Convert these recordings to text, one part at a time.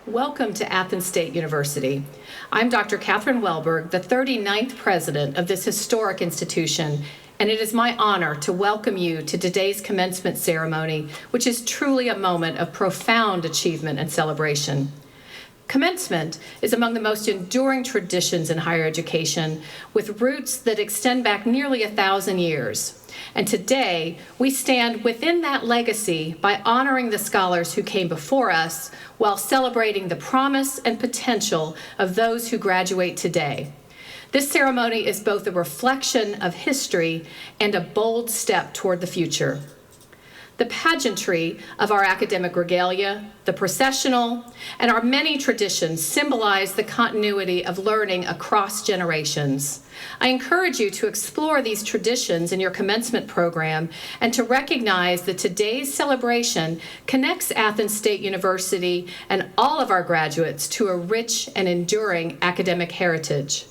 Welcome to Athens State University. I'm Dr. Catherine Welberg, the 39th president of this historic institution, and it is my honor to welcome you to today's commencement ceremony, which is truly a moment of profound achievement and celebration. Commencement is among the most enduring traditions in higher education, with roots that extend back nearly 1,000 years. And today, we stand within that legacy by honoring the scholars who came before us while celebrating the promise and potential of those who graduate today. This ceremony is both a reflection of history and a bold step toward the future. The pageantry of our academic regalia, the processional, and our many traditions symbolize the continuity of learning across generations. I encourage you to explore these traditions in your commencement program and to recognize that today's celebration connects Athens State University and all of our graduates to a rich and enduring academic heritage.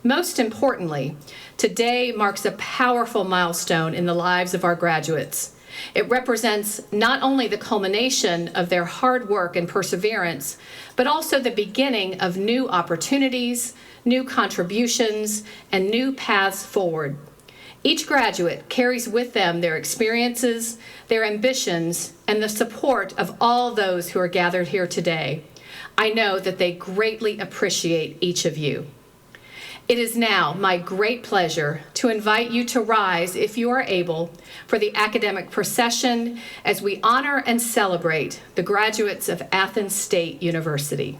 Most importantly, today marks a powerful milestone in the lives of our graduates. It represents not only the culmination of their hard work and perseverance, but also the beginning of new opportunities, new contributions, and new paths forward. Each graduate carries with them their experiences, their ambitions, and the support of all those who are gathered here today. I know that they greatly appreciate each of you. It is now my great pleasure to invite you to rise, if you are able, for the academic procession as we honor and celebrate the graduates of Athens State University.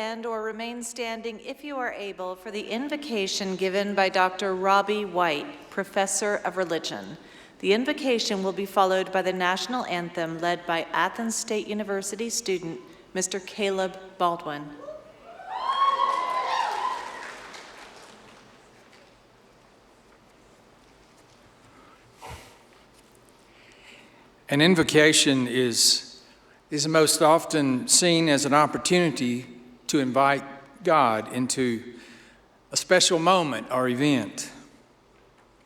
and/or remain standing if you are able for the invocation given by Dr. Robbie White, Professor of Religion. The invocation will be followed by the national anthem led by Athens State University student, Mr. Caleb Baldwin. An invocation is most often seen as an opportunity to invite God into a special moment or event,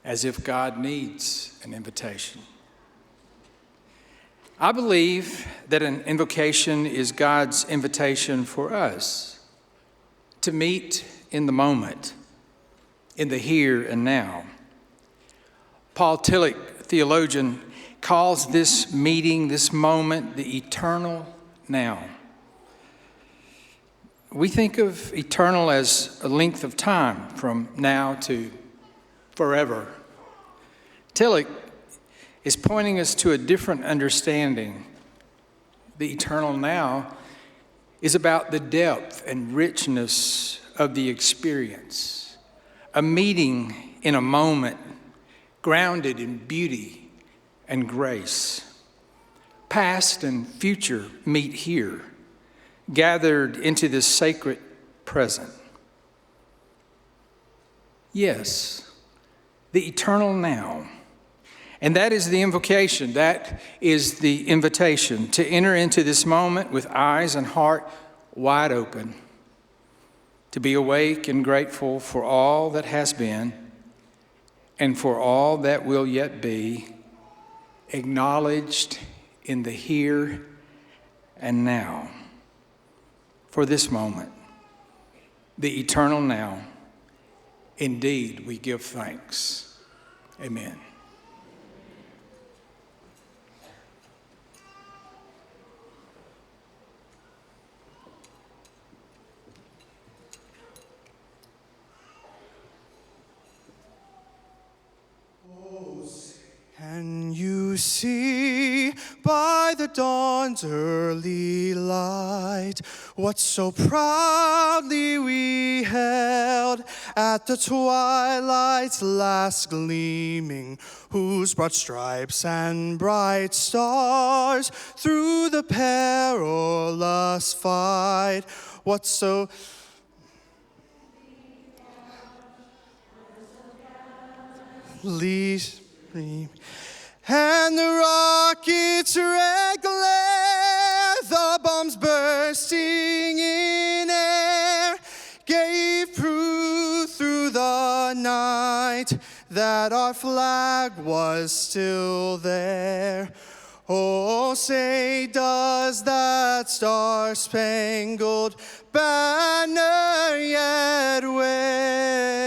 as if God needs an invitation. I believe that an invocation is God's invitation for us to meet in the moment, in the here and now. Paul Tillich, theologian, calls this meeting, this moment, the eternal now. We think of eternal as a length of time from now to forever. Tillich is pointing us to a different understanding. The eternal now is about the depth and richness of the experience, a meeting in a moment grounded in beauty and grace. Past and future meet here, gathered into this sacred present. Yes, the eternal now. And that is the invocation, that is the invitation to enter into this moment with eyes and heart wide open, to be awake and grateful for all that has been and for all that will yet be, acknowledged in the here and now. For this moment, the eternal now, indeed we give thanks. Amen. Can you see by the dawn's early light what so proudly we held at the twilight's last gleaming, whose broad stripes and bright stars through the perilous fight, what so least and the rocket's red glare, the bombs bursting in air, gave proof through the night that our flag was still there. Oh, say does that star-spangled banner yet wave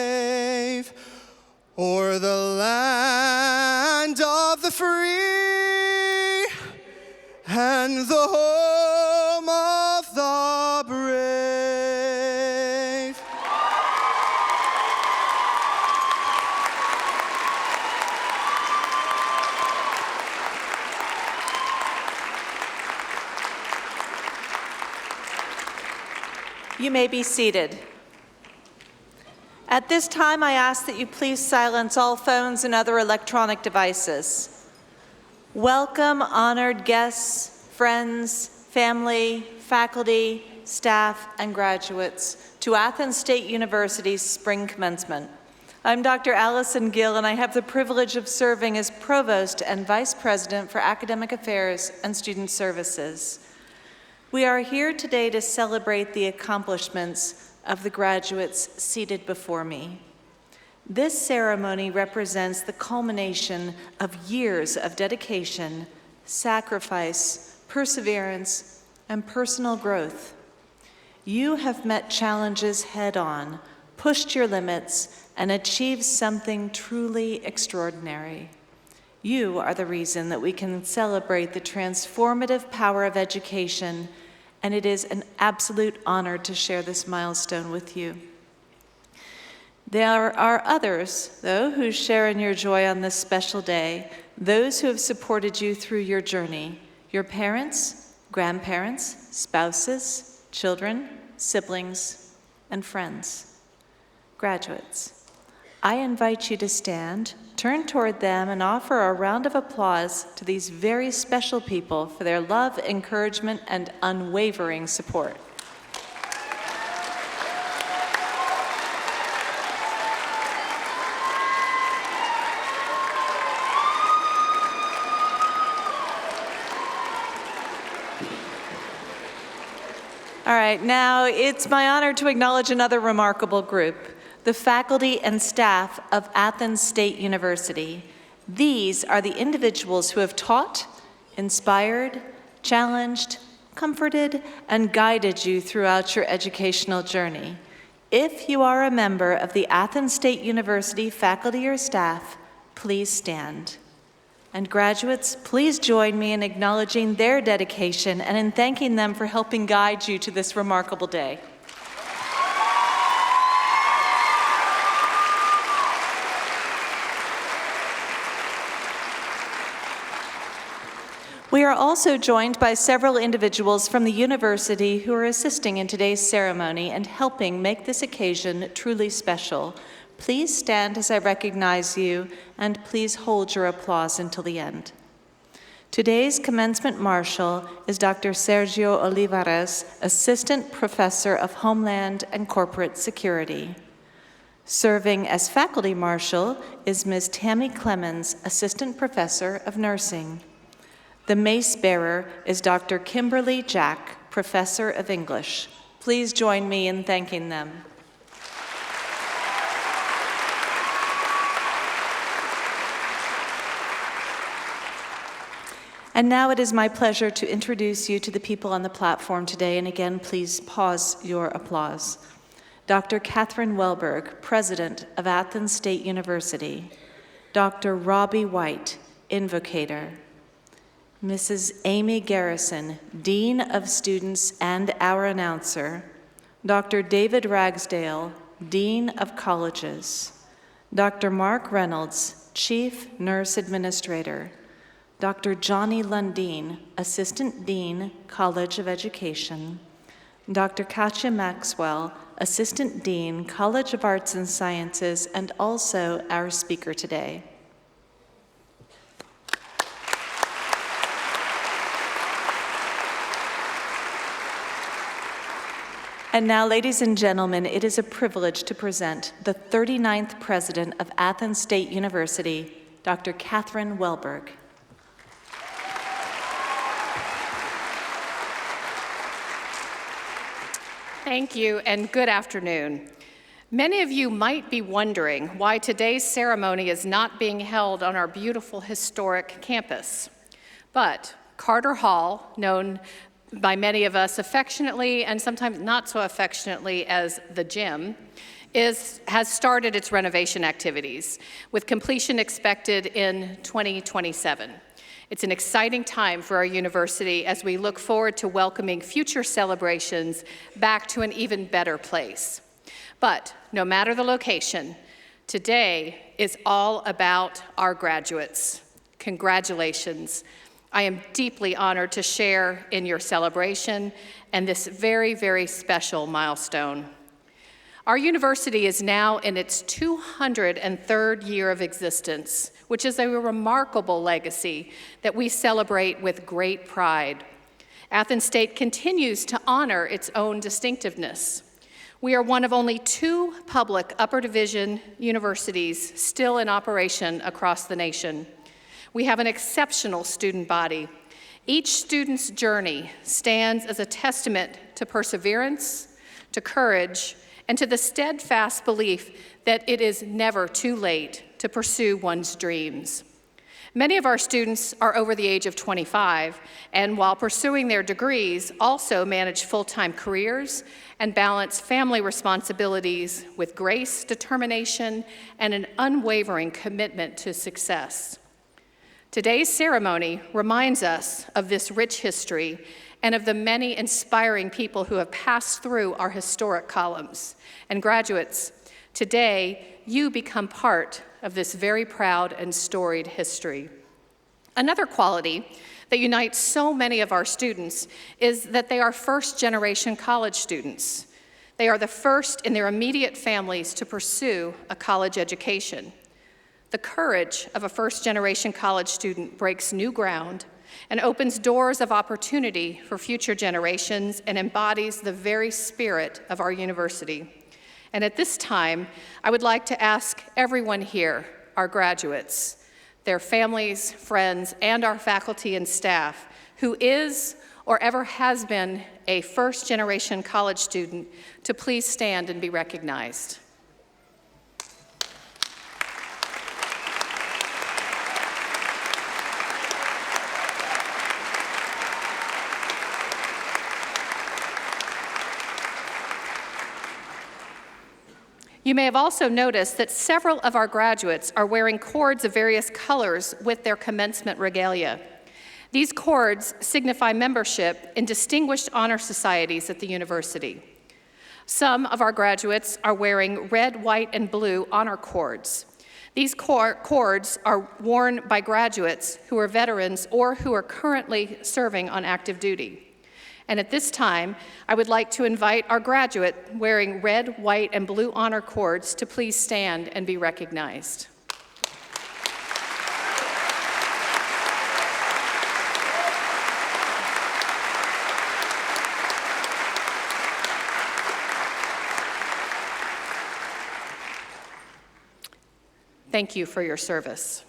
o'er the land of the free and the home of the brave? You may be seated. At this time, I ask that you please silence all phones and other electronic devices. Welcome, honored guests, friends, family, faculty, staff, and graduates to Athens State University's Spring Commencement. I'm Dr. Allison Gill, and I have the privilege of serving as Provost and Vice President for Academic Affairs and Student Services. We are here today to celebrate the accomplishments of the graduates seated before me. This ceremony represents the culmination of years of dedication, sacrifice, perseverance, and personal growth. You have met challenges head-on, pushed your limits, and achieved something truly extraordinary. You are the reason that we can celebrate the transformative power of education, and it is an absolute honor to share this milestone with you. There are others, though, who share in your joy on this special day, those who have supported you through your journey, your parents, grandparents, spouses, children, siblings, and friends. Graduates, I invite you to stand, turn toward them, and offer a round of applause to these very special people for their love, encouragement, and unwavering support. All right, now it's my honor to acknowledge another remarkable group, the faculty and staff of Athens State University. These are the individuals who have taught, inspired, challenged, comforted, and guided you throughout your educational journey. If you are a member of the Athens State University faculty or staff, please stand. And graduates, please join me in acknowledging their dedication and in thanking them for helping guide you to this remarkable day. We are also joined by several individuals from the university who are assisting in today's ceremony and helping make this occasion truly special. Please stand as I recognize you, and please hold your applause until the end. Today's commencement marshal is Dr. Sergio Olivares, Assistant Professor of Homeland and Corporate Security. Serving as faculty marshal is Ms. Tammy Clemens, Assistant Professor of Nursing. The mace bearer is Dr. Kimberly Jack, Professor of English. Please join me in thanking them. And now it is my pleasure to introduce you to the people on the platform today, and again, please pause your applause. Dr. Catherine Welberg, President of Athens State University. Dr. Robbie White, Invocator. Mrs. Amy Garrison, Dean of Students and our announcer. Dr. David Ragsdale, Dean of Colleges. Dr. Mark Reynolds, Chief Nurse Administrator. Dr. Johnny Lundeen, Assistant Dean, College of Education. Dr. Katja Maxwell, Assistant Dean, College of Arts and Sciences, and also our speaker today. And now, ladies and gentlemen, it is a privilege to present the 39th President of Athens State University, Dr. Catherine Welberg. Thank you, and good afternoon. Many of you might be wondering why today's ceremony is not being held on our beautiful historic campus. But Carter Hall, known by many of us affectionately and sometimes not so affectionately as the gym, has started its renovation activities, with completion expected in 2027. It's an exciting time for our university as we look forward to welcoming future celebrations back to an even better place. But no matter the location, today is all about our graduates. Congratulations. I am deeply honored to share in your celebration and this very, very special milestone. Our university is now in its 203rd year of existence, which is a remarkable legacy that we celebrate with great pride. Athens State continues to honor its own distinctiveness. We are one of only 2 public upper division universities still in operation across the nation. We have an exceptional student body. Each student's journey stands as a testament to perseverance, to courage, and to the steadfast belief that it is never too late to pursue one's dreams. Many of our students are over the age of 25, and while pursuing their degrees, also manage full-time careers and balance family responsibilities with grace, determination, and an unwavering commitment to success. Today's ceremony reminds us of this rich history and of the many inspiring people who have passed through our historic columns. And graduates, today you become part of this very proud and storied history. Another quality that unites so many of our students is that they are first-generation college students. They are the first in their immediate families to pursue a college education. The courage of a first-generation college student breaks new ground and opens doors of opportunity for future generations and embodies the very spirit of our university. And at this time, I would like to ask everyone here, our graduates, their families, friends, and our faculty and staff, who is or ever has been a first-generation college student, to please stand and be recognized. You may have also noticed that several of our graduates are wearing cords of various colors with their commencement regalia. These cords signify membership in distinguished honor societies at the university. Some of our graduates are wearing red, white, and blue honor cords. These cords are worn by graduates who are veterans or who are currently serving on active duty. And at this time, I would like to invite our graduate wearing red, white, and blue honor cords to please stand and be recognized. Thank you for your service.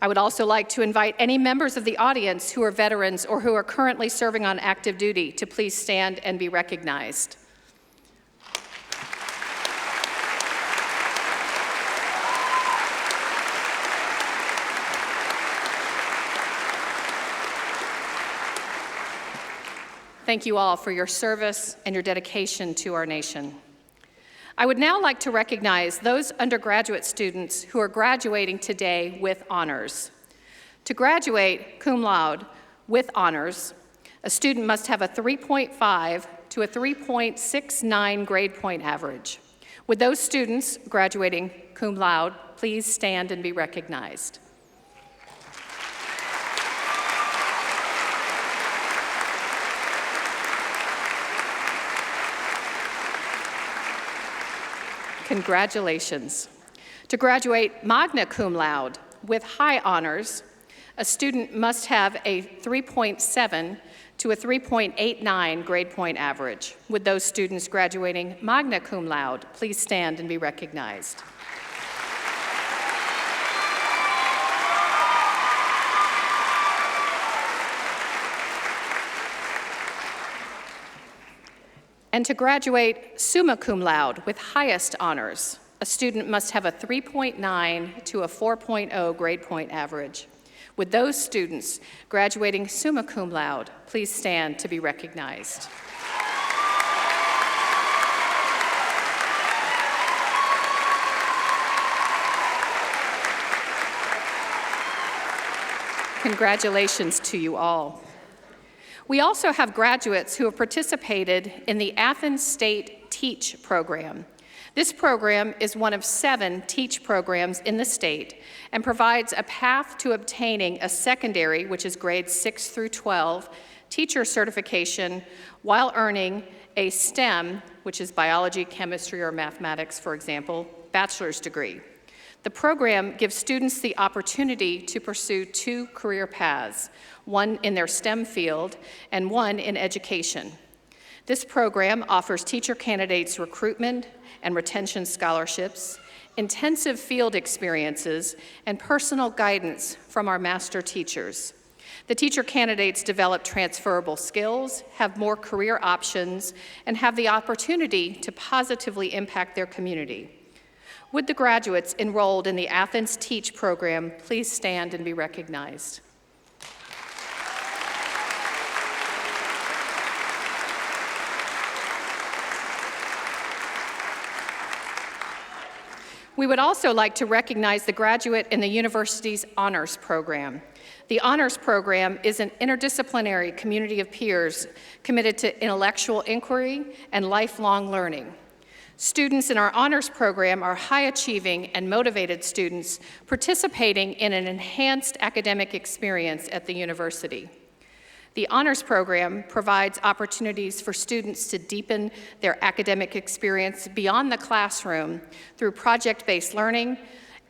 I would also like to invite any members of the audience who are veterans or who are currently serving on active duty to please stand and be recognized. Thank you all for your service and your dedication to our nation. I would now like to recognize those undergraduate students who are graduating today with honors. To graduate cum laude with honors, a student must have a 3.5 to a 3.69 grade point average. Would those students graduating cum laude please stand and be recognized? Congratulations. To graduate magna cum laude with high honors, a student must have a 3.7 to a 3.89 grade point average. Would those students graduating magna cum laude please stand and be recognized? And to graduate summa cum laude with highest honors, a student must have a 3.9 to a 4.0 grade point average. Would those students graduating summa cum laude please stand to be recognized? Congratulations to you all. We also have graduates who have participated in the Athens State Teach program. This program is one of 7 Teach programs in the state and provides a path to obtaining a secondary, which is grades 6 through 12, teacher certification while earning a STEM, which is biology, chemistry, or mathematics, for example, bachelor's degree. The program gives students the opportunity to pursue 2 career paths, one in their STEM field and one in education. This program offers teacher candidates recruitment and retention scholarships, intensive field experiences, and personal guidance from our master teachers. The teacher candidates develop transferable skills, have more career options, and have the opportunity to positively impact their community. Would the graduates enrolled in the Athens Teach program please stand and be recognized? We would also like to recognize the graduate in the university's honors program. The honors program is an interdisciplinary community of peers committed to intellectual inquiry and lifelong learning. Students in our honors program are high-achieving and motivated students participating in an enhanced academic experience at the university. The honors program provides opportunities for students to deepen their academic experience beyond the classroom through project-based learning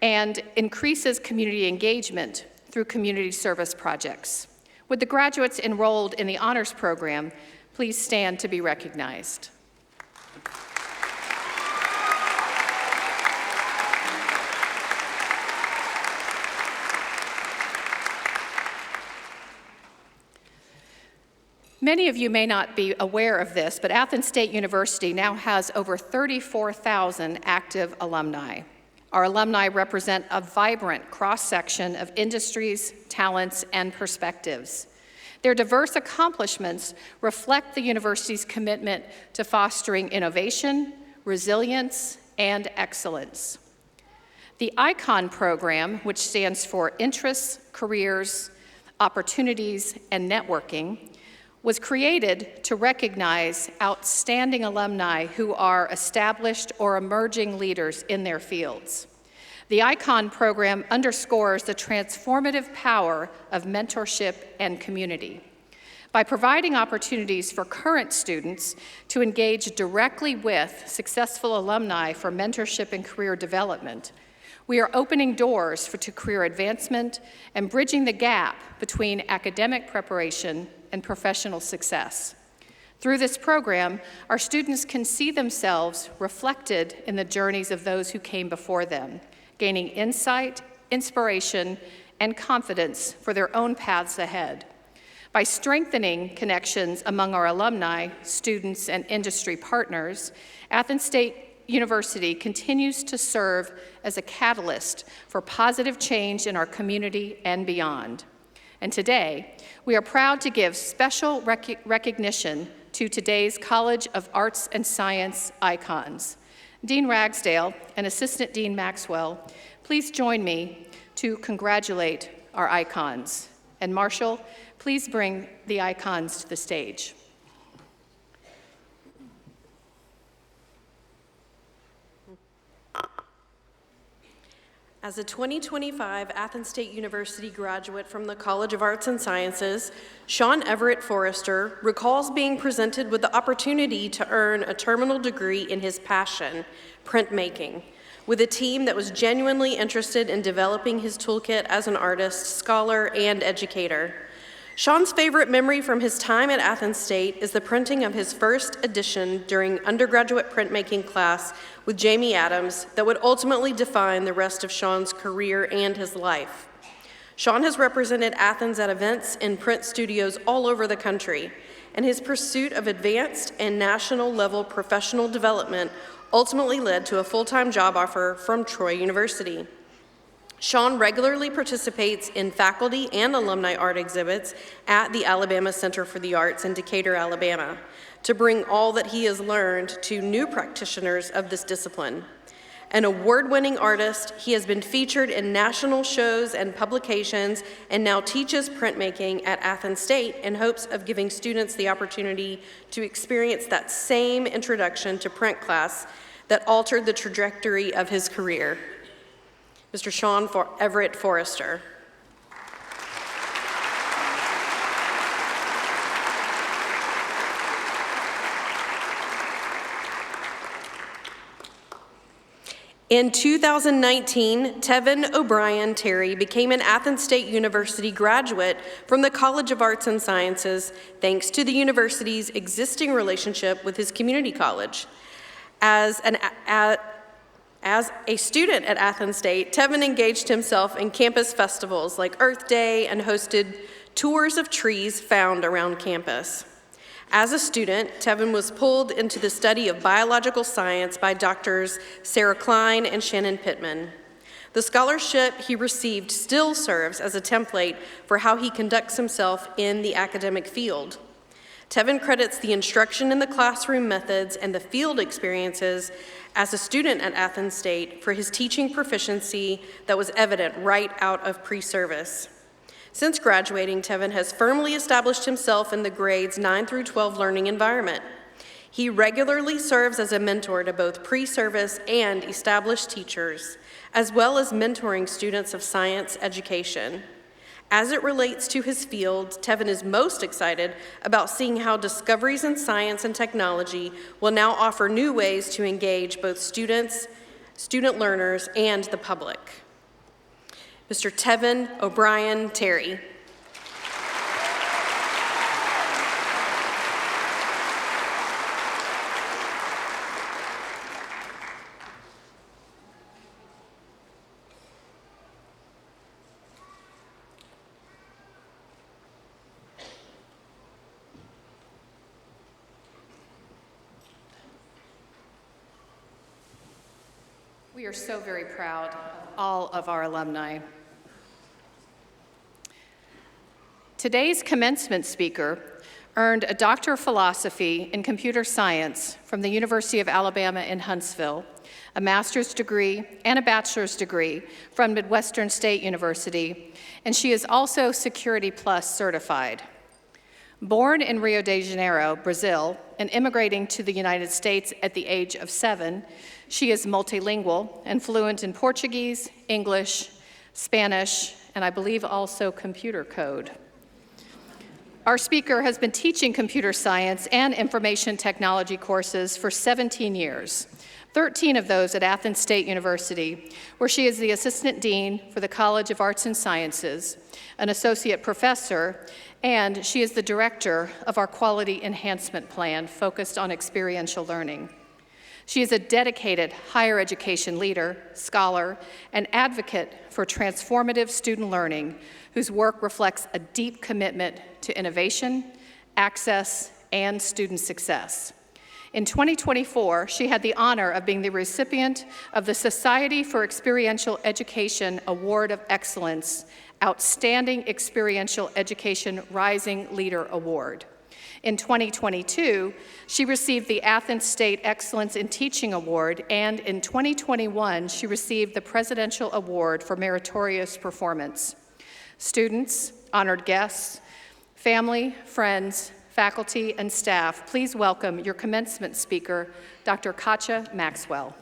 and increases community engagement through community service projects. Would the graduates enrolled in the honors program please stand to be recognized? Many of you may not be aware of this, but Athens State University now has over 34,000 active alumni. Our alumni represent a vibrant cross-section of industries, talents, and perspectives. Their diverse accomplishments reflect the university's commitment to fostering innovation, resilience, and excellence. The ICON program, which stands for Interests, Careers, Opportunities, and Networking, was created to recognize outstanding alumni who are established or emerging leaders in their fields. The ICON program underscores the transformative power of mentorship and community. By providing opportunities for current students to engage directly with successful alumni for mentorship and career development, we are opening doors to career advancement and bridging the gap between academic preparation and professional success. Through this program, our students can see themselves reflected in the journeys of those who came before them, gaining insight, inspiration, and confidence for their own paths ahead. By strengthening connections among our alumni, students, and industry partners, Athens State University continues to serve as a catalyst for positive change in our community and beyond. And today, we are proud to give special recognition to today's College of Arts and Science icons. Dean Ragsdale and Assistant Dean Maxwell, please join me to congratulate our icons. And Marshall, please bring the icons to the stage. As a 2025 Athens State University graduate from the College of Arts and Sciences, Sean Everett Forrester recalls being presented with the opportunity to earn a terminal degree in his passion, printmaking, with a team that was genuinely interested in developing his toolkit as an artist, scholar, and educator. Sean's favorite memory from his time at Athens State is the printing of his first edition during undergraduate printmaking class with Jamie Adams that would ultimately define the rest of Sean's career and his life. Sean has represented Athens at events in print studios all over the country, and his pursuit of advanced and national level professional development ultimately led to a full-time job offer from Troy University. Sean regularly participates in faculty and alumni art exhibits at the Alabama Center for the Arts in Decatur, Alabama, to bring all that he has learned to new practitioners of this discipline. An award-winning artist, he has been featured in national shows and publications and now teaches printmaking at Athens State in hopes of giving students the opportunity to experience that same introduction to print class that altered the trajectory of his career. Mr. Sean Everett Forrester. In 2019, Tevin O'Brien Terry became an Athens State University graduate from the College of Arts and Sciences, thanks to the university's existing relationship with his community college. As a student at Athens State, Tevin engaged himself in campus festivals like Earth Day and hosted tours of trees found around campus. As a student, Tevin was pulled into the study of biological science by doctors Sarah Klein and Shannon Pittman. The scholarship he received still serves as a template for how he conducts himself in the academic field. Tevin credits the instruction in the classroom methods and the field experiences as a student at Athens State for his teaching proficiency that was evident right out of pre-service. Since graduating, Tevin has firmly established himself in the grades 9 through 12 learning environment. He regularly serves as a mentor to both pre-service and established teachers, as well as mentoring students of science education. As it relates to his field, Tevin is most excited about seeing how discoveries in science and technology will now offer new ways to engage both students, student learners, and the public. Mr. Tevin O'Brien Terry. We are so very proud of all of our alumni. Today's commencement speaker earned a Doctor of Philosophy in Computer Science from the University of Alabama in Huntsville, a master's degree and a bachelor's degree from Midwestern State University, and she is also Security Plus certified. Born in Rio de Janeiro, Brazil, and immigrating to the United States at the age of 7, she is multilingual and fluent in Portuguese, English, Spanish, and I believe also computer code. Our speaker has been teaching computer science and information technology courses for 17 years, 13 of those at Athens State University, where she is the Assistant Dean for the College of Arts and Sciences, an Associate Professor, and she is the Director of our Quality Enhancement Plan focused on experiential learning. She is a dedicated higher education leader, scholar, and advocate for transformative student learning, whose work reflects a deep commitment to innovation, access, and student success. In 2024, she had the honor of being the recipient of the Society for Experiential Education Award of Excellence, Outstanding Experiential Education Rising Leader Award. In 2022, she received the Athens State Excellence in Teaching Award, and in 2021, she received the Presidential Award for Meritorious Performance. Students, honored guests, family, friends, faculty, and staff, please welcome your commencement speaker, Dr. Katja Maxwell.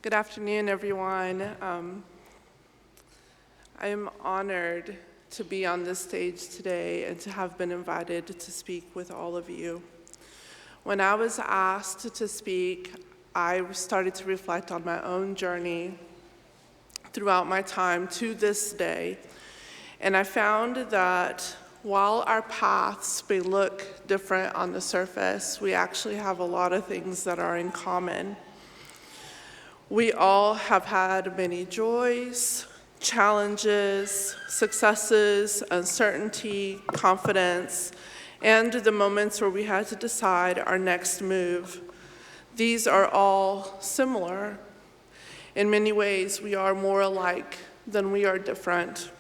Good afternoon, everyone. I am honored to be on this stage today and to have been invited to speak with all of you. When I was asked to speak, I started to reflect on my own journey throughout my time to this day, and I found that while our paths may look different on the surface, we actually have a lot of things that are in common. We all have had many joys, challenges, successes, uncertainty, confidence, and the moments where we had to decide our next move. These are all similar. In many ways, we are more alike than we are different.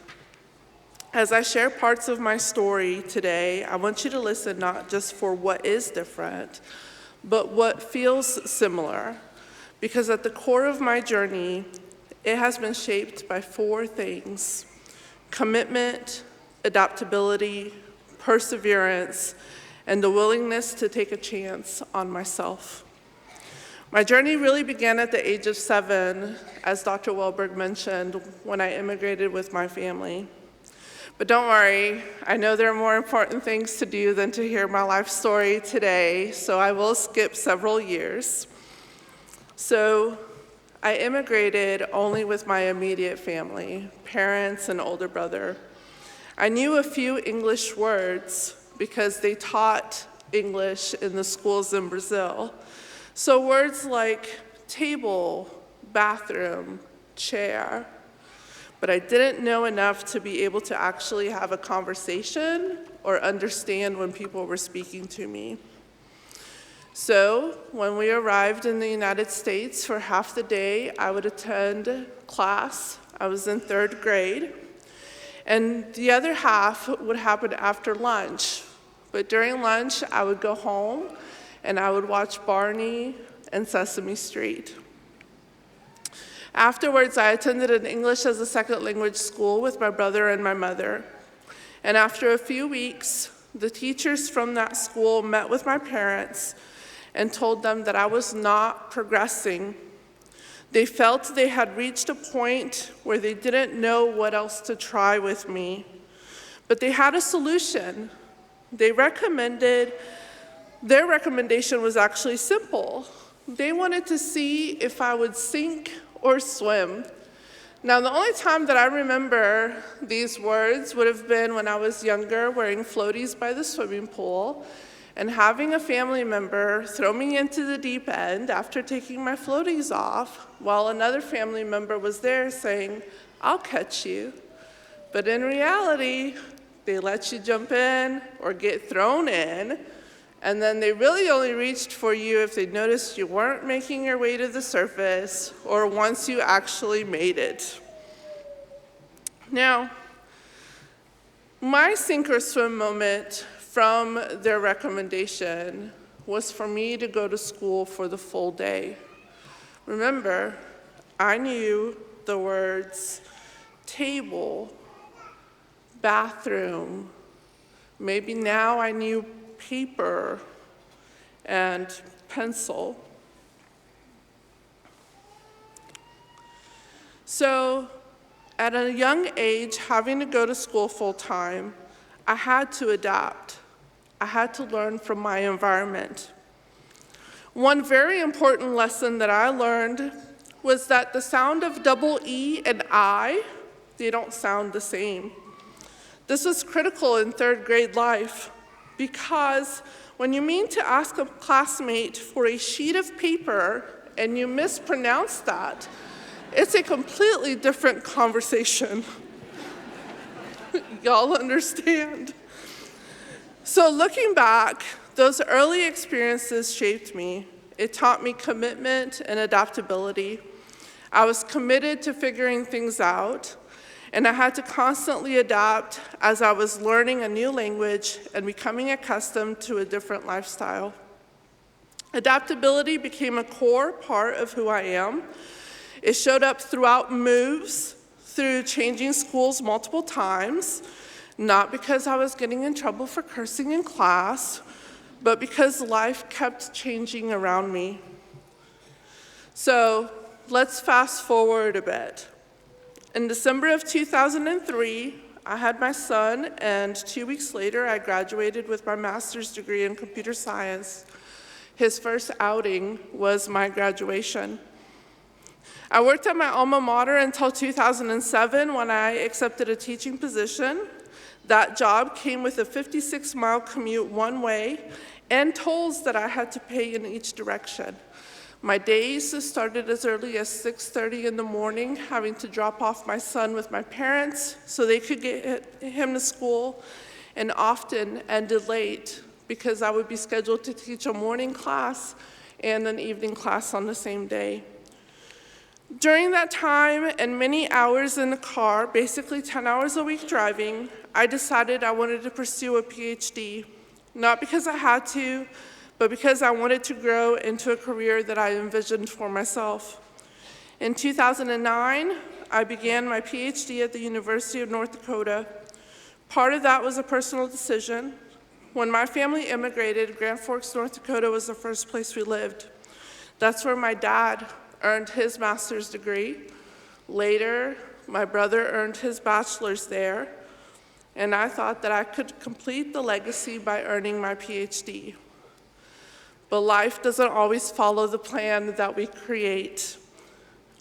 As I share parts of my story today, I want you to listen not just for what is different, but what feels similar. Because at the core of my journey, it has been shaped by 4 things: commitment, adaptability, perseverance, and the willingness to take a chance on myself. My journey really began at the age of 7, as Dr. Welberg mentioned, when I immigrated with my family. But don't worry, I know there are more important things to do than to hear my life story today, so I will skip several years. So I immigrated only with my immediate family, parents and older brother. I knew a few English words because they taught English in the schools in Brazil. So words like table, bathroom, chair. But I didn't know enough to be able to actually have a conversation or understand when people were speaking to me. So when we arrived in the United States, for half the day, I would attend class. I was in 3rd grade. And the other half would happen after lunch. But during lunch, I would go home and I would watch Barney and Sesame Street. Afterwards, I attended an English as a second language school with my brother and my mother. And after a few weeks, the teachers from that school met with my parents and told them that I was not progressing. They felt they had reached a point where they didn't know what else to try with me. But they had a solution. Their recommendation was actually simple. They wanted to see if I would sink or swim. Now, the only time that I remember these words would have been when I was younger, wearing floaties by the swimming pool, and having a family member throw me into the deep end after taking my floaties off, while another family member was there saying, "I'll catch you." But in reality, they let you jump in or get thrown in, and then they really only reached for you if they noticed you weren't making your way to the surface or once you actually made it. Now, my sink or swim moment from their recommendation was for me to go to school for the full day. Remember, I knew the words table, bathroom, maybe now I knew paper and pencil. So at a young age, having to go to school full time, I had to adapt. I had to learn from my environment. One very important lesson that I learned was that the sound of double E and I, they don't sound the same. This was critical in third grade life because when you mean to ask a classmate for a sheet of paper and you mispronounce that, it's a completely different conversation. Y'all understand? So looking back, those early experiences shaped me. It taught me commitment and adaptability. I was committed to figuring things out, and I had to constantly adapt as I was learning a new language and becoming accustomed to a different lifestyle. Adaptability became a core part of who I am. It showed up throughout moves, through changing schools multiple times, not because I was getting in trouble for cursing in class, but because life kept changing around me. So let's fast forward a bit. In December of 2003, I had my son, and 2 weeks later, I graduated with my master's degree in computer science. His first outing was my graduation. I worked at my alma mater until 2007 when I accepted a teaching position. That job came with a 56-mile commute one way and tolls that I had to pay in each direction. My days started as early as 6:30 in the morning, having to drop off my son with my parents so they could get him to school, and often ended late because I would be scheduled to teach a morning class and an evening class on the same day. During that time and many hours in the car, basically 10 hours a week driving, I decided I wanted to pursue a PhD, not because I had to, but because I wanted to grow into a career that I envisioned for myself. In 2009, I began my PhD at the University of North Dakota. Part of that was a personal decision. When my family immigrated, Grand Forks, North Dakota was the first place we lived. That's where my dad earned his master's degree. Later, my brother earned his bachelor's there, and I thought that I could complete the legacy by earning my PhD. But life doesn't always follow the plan that we create.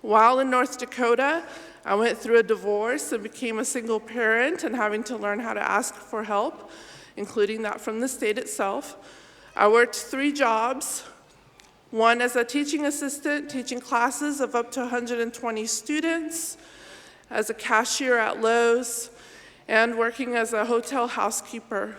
While in North Dakota, I went through a divorce and became a single parent and having to learn how to ask for help, including that from the state itself. I worked 3 jobs, one as a teaching assistant, teaching classes of up to 120 students, as a cashier at Lowe's, and working as a hotel housekeeper.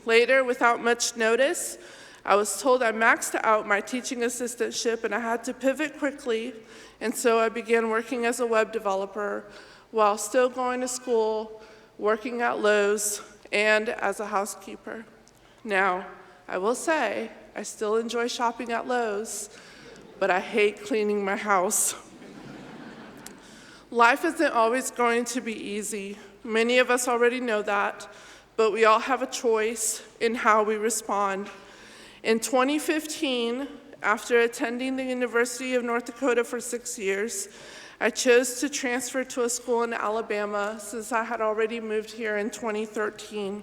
Later, without much notice, I was told I maxed out my teaching assistantship and I had to pivot quickly, and so I began working as a web developer while still going to school, working at Lowe's, and as a housekeeper. Now, I will say, I still enjoy shopping at Lowe's, but I hate cleaning my house. Life isn't always going to be easy. Many of us already know that, but we all have a choice in how we respond. In 2015, after attending the University of North Dakota for 6 years, I chose to transfer to a school in Alabama since I had already moved here in 2013.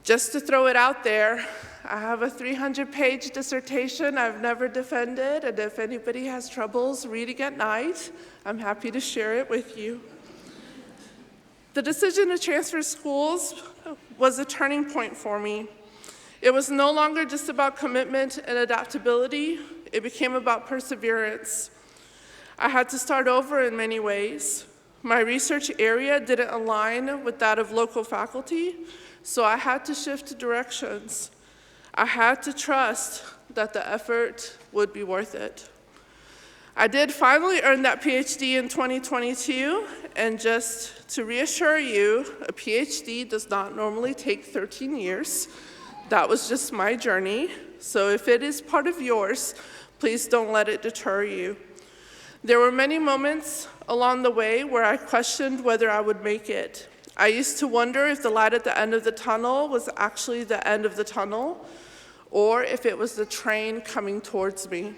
Just to throw it out there, I have a 300-page dissertation I've never defended, and if anybody has troubles reading at night, I'm happy to share it with you. The decision to transfer schools was a turning point for me. It was no longer just about commitment and adaptability, it became about perseverance. I had to start over in many ways. My research area didn't align with that of local faculty, so I had to shift directions. I had to trust that the effort would be worth it. I did finally earn that PhD in 2022, and just to reassure you, a PhD does not normally take 13 years. That was just my journey, so if it is part of yours, please don't let it deter you. There were many moments along the way where I questioned whether I would make it. I used to wonder if the light at the end of the tunnel was actually the end of the tunnel, or if it was the train coming towards me.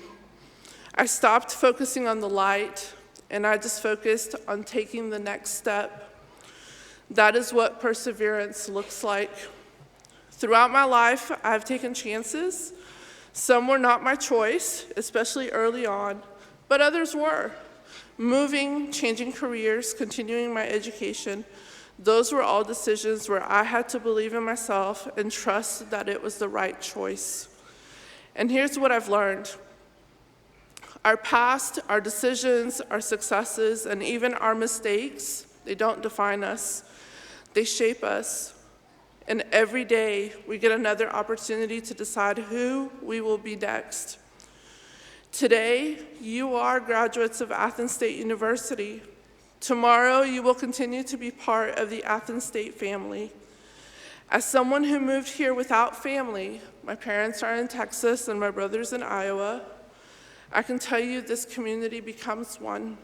I stopped focusing on the light, and I just focused on taking the next step. That is what perseverance looks like. Throughout my life, I've taken chances. Some were not my choice, especially early on, but others were. Moving, changing careers, continuing my education, those were all decisions where I had to believe in myself and trust that it was the right choice. And here's what I've learned. Our past, our decisions, our successes, and even our mistakes, they don't define us. They shape us. And every day, we get another opportunity to decide who we will be next. Today, you are graduates of Athens State University. Tomorrow, you will continue to be part of the Athens State family. As someone who moved here without family, my parents are in Texas and my brother's in Iowa, I can tell you this community becomes one.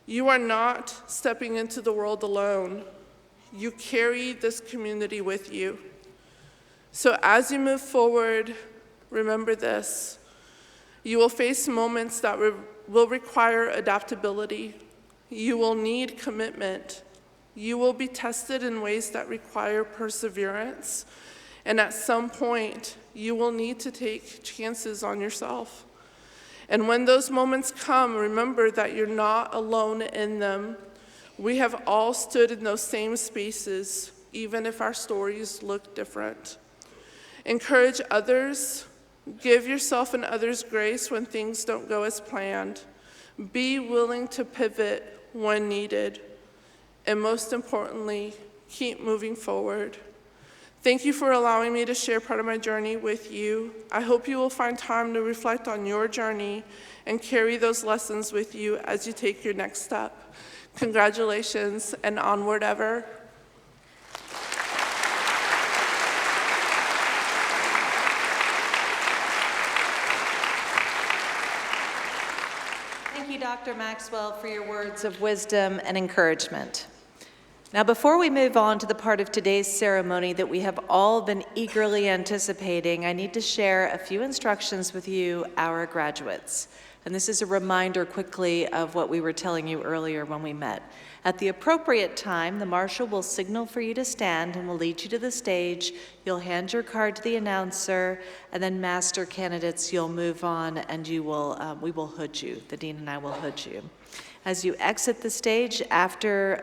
You are not stepping into the world alone. You carry this community with you. So as you move forward, remember this. You will face moments that will require adaptability. You will need commitment. You will be tested in ways that require perseverance. And at some point, you will need to take chances on yourself. And when those moments come, remember that you're not alone in them. We have all stood in those same spaces, even if our stories look different. Encourage others. Give yourself and others grace when things don't go as planned. Be willing to pivot when needed. And most importantly, keep moving forward. Thank you for allowing me to share part of my journey with you. I hope you will find time to reflect on your journey and carry those lessons with you as you take your next step. Congratulations, and onward ever. Thank you, Dr. Maxwell, for your words of wisdom and encouragement. Now, before we move on to the part of today's ceremony that we have all been eagerly anticipating, I need to share a few instructions with you, our graduates. And this is a reminder quickly of what we were telling you earlier when we met. At the appropriate time, the marshal will signal for you to stand and will lead you to the stage. You'll hand your card to the announcer, and then master candidates, you'll move on and we will hood you. The dean and I will hood you. As you exit the stage, after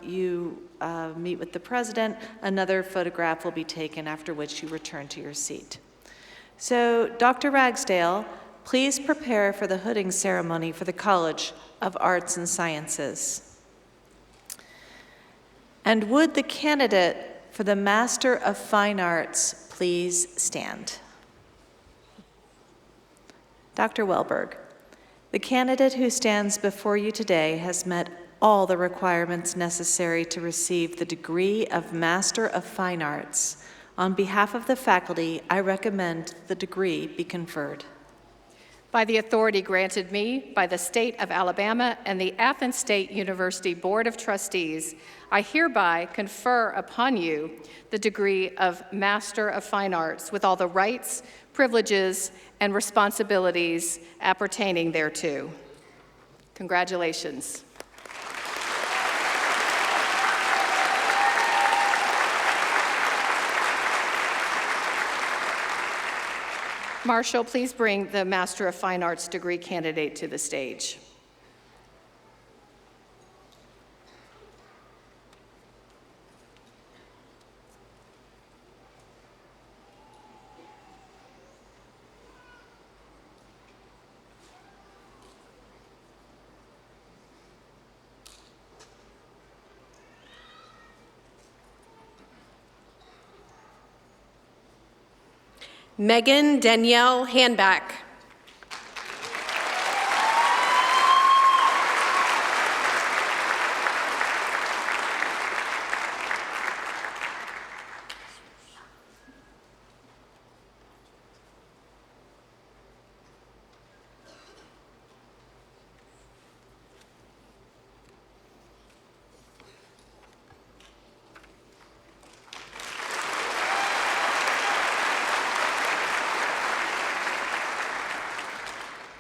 you meet with the president, another photograph will be taken, after which you return to your seat. So, Dr. Ragsdale, please prepare for the hooding ceremony for the College of Arts and Sciences. And would the candidate for the Master of Fine Arts please stand? Dr. Welberg. The candidate who stands before you today has met all the requirements necessary to receive the degree of Master of Fine Arts. On behalf of the faculty, I recommend the degree be conferred. By the authority granted me by the State of Alabama and the Athens State University Board of Trustees, I hereby confer upon you the degree of Master of Fine Arts with all the rights, privileges, and responsibilities appertaining thereto. Congratulations. Marshall, please bring the Master of Fine Arts degree candidate to the stage. Megan Danielle Hanback.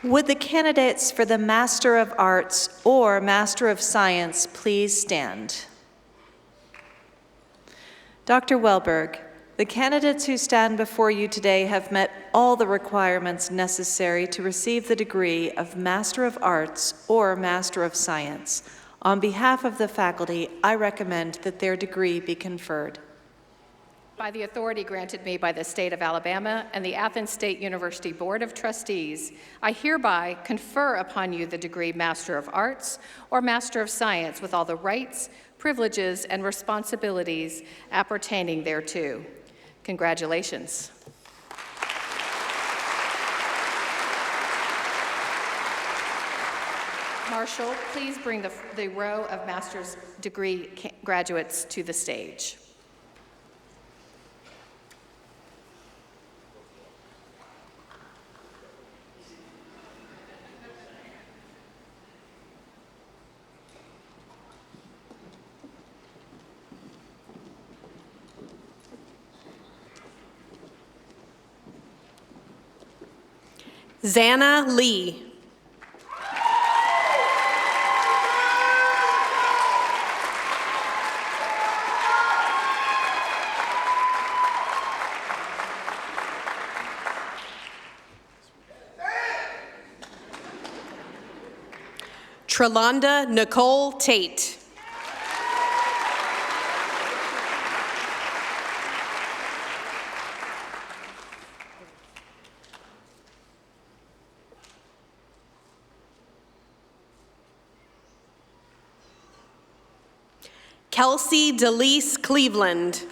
Would the candidates for the Master of Arts or Master of Science please stand? Dr. Welberg, the candidates who stand before you today have met all the requirements necessary to receive the degree of Master of Arts or Master of Science. On behalf of the faculty, I recommend that their degree be conferred. By the authority granted me by the State of Alabama and the Athens State University Board of Trustees, I hereby confer upon you the degree Master of Arts or Master of Science with all the rights, privileges, and responsibilities appertaining thereto. Congratulations. Marshall, please bring the row of master's degree graduates to the stage. Xana Lee. Trelonda Nicole Tate. Kelsey Delise Cleveland.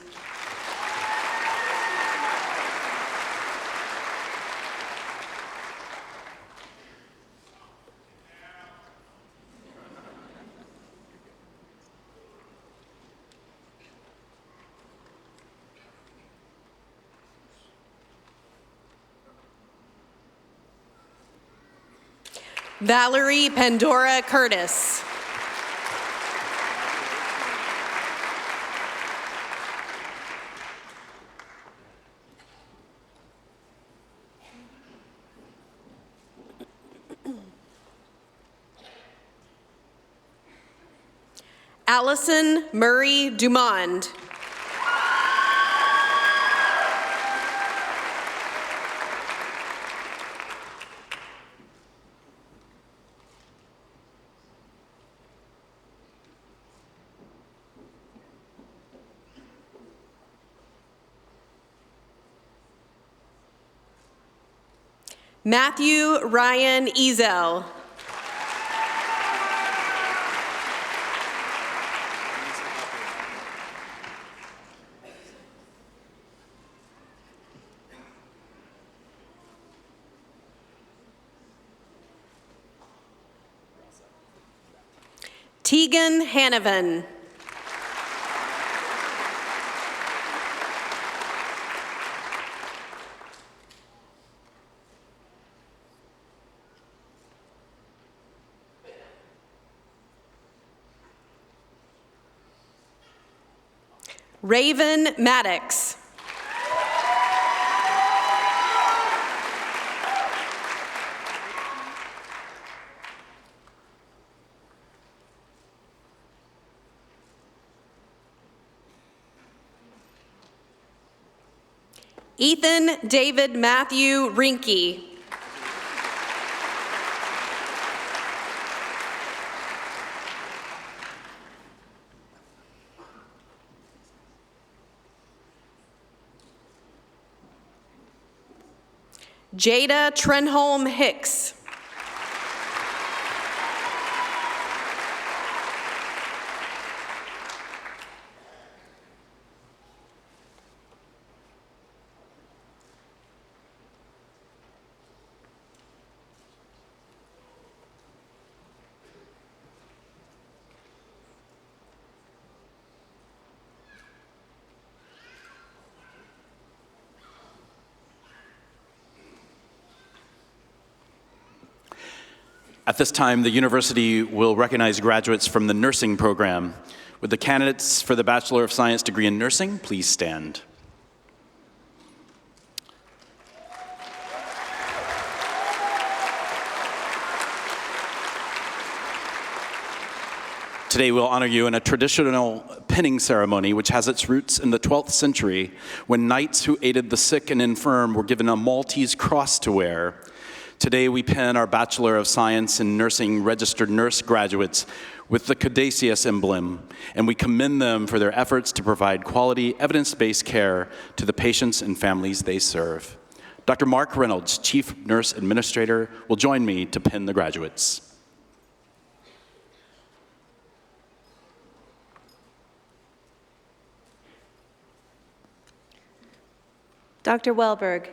Valerie Pandora Curtis. Allison Murray Dumond. Matthew Ryan Ezel. Tegan Hanovan. Raven Maddox. Ethan David Matthew Rinke. Jada Trenholm Hicks. At this time, the university will recognize graduates from the nursing program. Would the candidates for the Bachelor of Science degree in nursing please stand? Today we'll honor you in a traditional pinning ceremony which has its roots in the 12th century when knights who aided the sick and infirm were given a Maltese cross to wear. Today we pin our Bachelor of Science in Nursing registered nurse graduates with the Caduceus emblem, and we commend them for their efforts to provide quality, evidence-based care to the patients and families they serve. Dr. Mark Reynolds, Chief Nurse Administrator, will join me to pin the graduates. Dr. Welberg,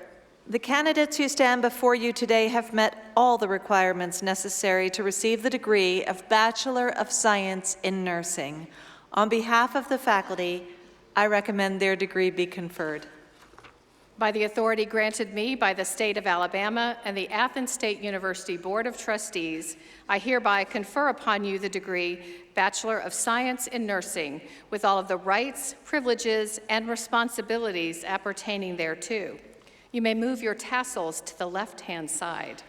the candidates who stand before you today have met all the requirements necessary to receive the degree of Bachelor of Science in Nursing. On behalf of the faculty, I recommend their degree be conferred. By the authority granted me by the state of Alabama and the Athens State University Board of Trustees, I hereby confer upon you the degree Bachelor of Science in Nursing with all of the rights, privileges, and responsibilities appertaining thereto. You may move your tassels to the left-hand side.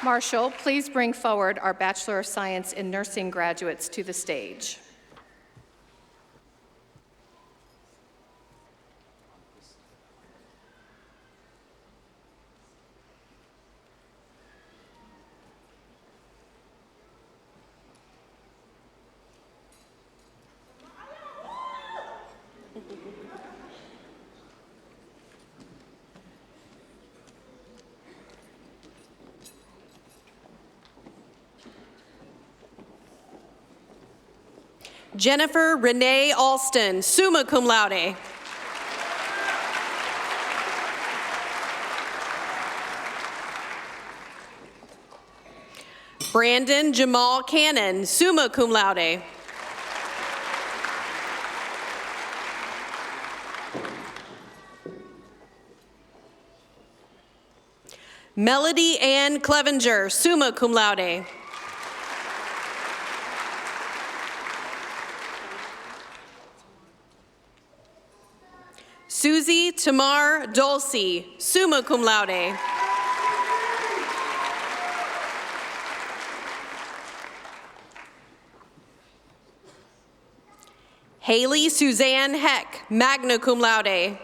Marshall, please bring forward our Bachelor of Science in Nursing graduates to the stage. Jennifer Renee Alston, summa cum laude. Brandon Jamal Cannon, summa cum laude. Melody Ann Clevenger, summa cum laude. Susie Tamar Dulce, summa cum laude. Haley Suzanne Heck, magna cum laude.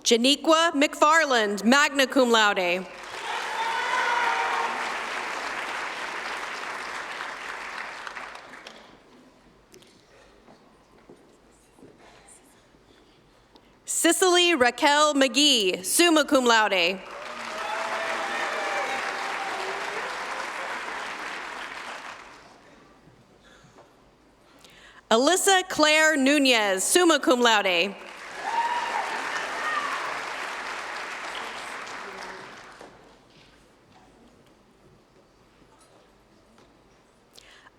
Janiqua McFarland, magna cum laude. Cicely Raquel McGee, summa cum laude. Alyssa Claire Nunez, summa cum laude.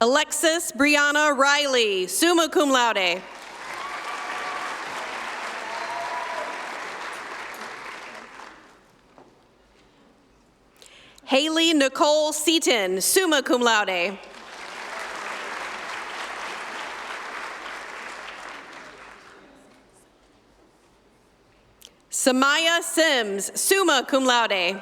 Alexis Brianna Riley, summa cum laude. Haley Nicole Seaton, summa cum laude. Samaya Sims, summa cum laude.